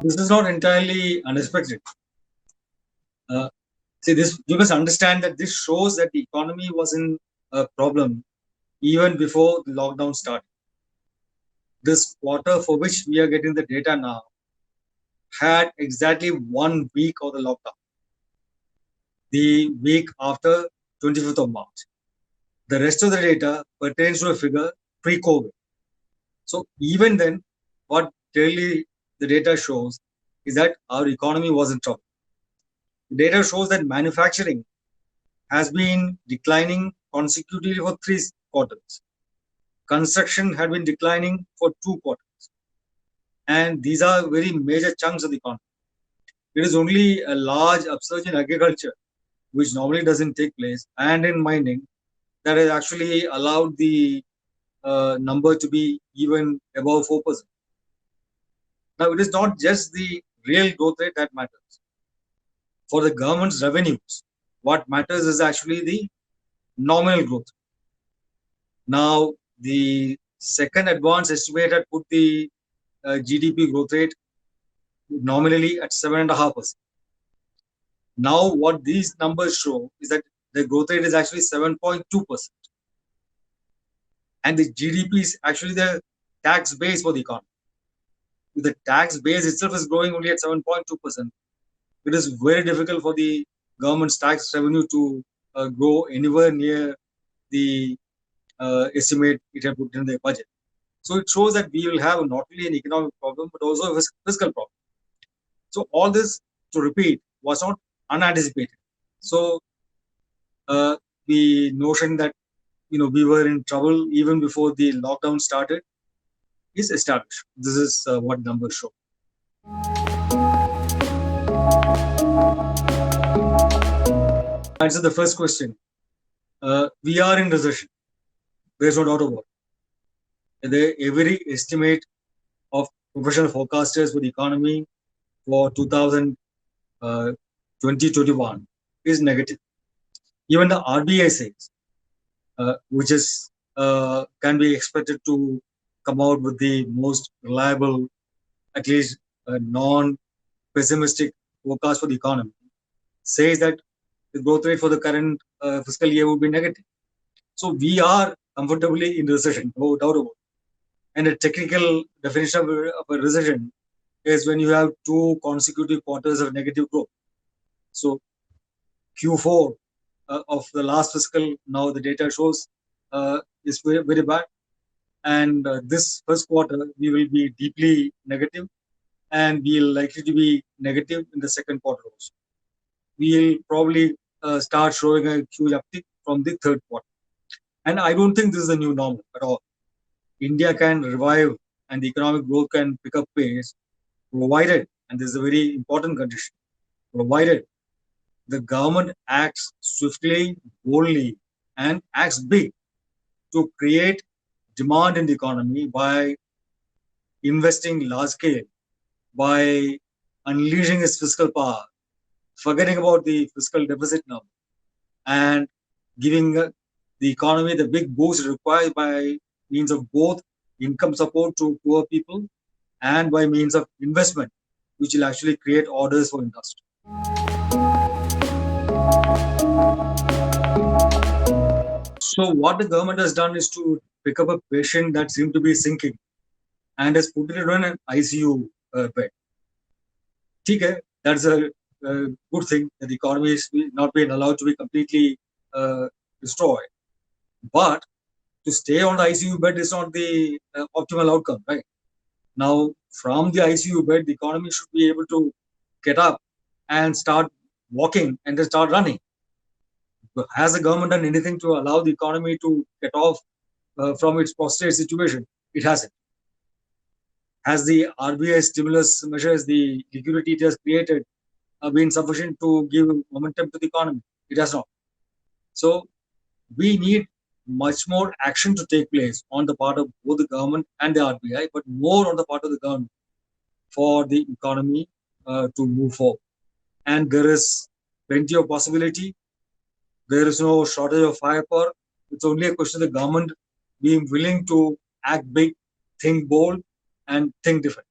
This is not entirely unexpected. See, this you must understand that this shows that the economy was in a problem even before the lockdown started. This quarter for which we are getting the data now had exactly 1 week of the lockdown, the week after 25th of March. The rest of the data pertains to a figure pre-COVID. So even then, what clearly the data shows is that our economy was in trouble. The data shows that manufacturing has been declining consecutively for 3 quarters. Construction had been declining for 2 quarters. And these are very major chunks of the economy. It is only a large upsurge in agriculture, which normally doesn't take place, and in mining, that has actually allowed the number to be even above 4%. Now, it is not just the real growth rate that matters. For the government's revenues, what matters is actually the nominal growth. Now, the second advanced estimate had put the GDP growth rate nominally at 7.5%. Now, what these numbers show is that the growth rate is actually 7.2%. And the GDP is actually the tax base for the economy. If the tax base itself is growing only at 7.2%, it is very difficult for the government's tax revenue to grow anywhere near the estimate it had put in the budget. So it shows that we will have not only an economic problem, but also a fiscal problem. So all this, to repeat, was not unanticipated. So the notion that we were in trouble even before the lockdown started is established. This is what numbers show. Answer the first question. We are in recession. There's no doubt about it. Every estimate of professional forecasters for the economy for 2020-21 is negative. Even the RBI says, which is can be expected to come out with the most reliable, at least non-pessimistic forecast for the economy, says that the growth rate for the current fiscal year would be negative. So we are comfortably in recession, no doubt about it. And the technical definition of a recession is when you have 2 consecutive quarters of negative growth. So Q4 of the last fiscal, now the data shows is very, very bad. And this first quarter, we will be deeply negative, and we will likely to be negative in the second quarter also. We will probably start showing a huge uptick from the third quarter. And I don't think this is a new normal at all. India can revive and the economic growth can pick up pace, provided, and this is a very important condition, provided the government acts swiftly, boldly, and acts big to create demand in the economy by investing large scale, by unleashing its fiscal power, forgetting about the fiscal deficit now, and giving the economy the big boost required by means of both income support to poor people and by means of investment, which will actually create orders for industry. So what the government has done is to pick up a patient that seemed to be sinking and has put it on an ICU bed. Okay, that's a good thing that the economy is not being allowed to be completely destroyed. But to stay on the ICU bed is not the optimal outcome, right? Now, from the ICU bed, the economy should be able to get up and start walking and then start running. But has the government done anything to allow the economy to get off from its prostrate situation? It hasn't. Has the RBI stimulus measures, the liquidity it has created, been sufficient to give momentum to the economy? It has not. So we need much more action to take place on the part of both the government and the RBI, but more on the part of the government for the economy to move forward. And there is plenty of possibility. There is no shortage of firepower. It's only a question of the government being willing to act big, think bold, and think different.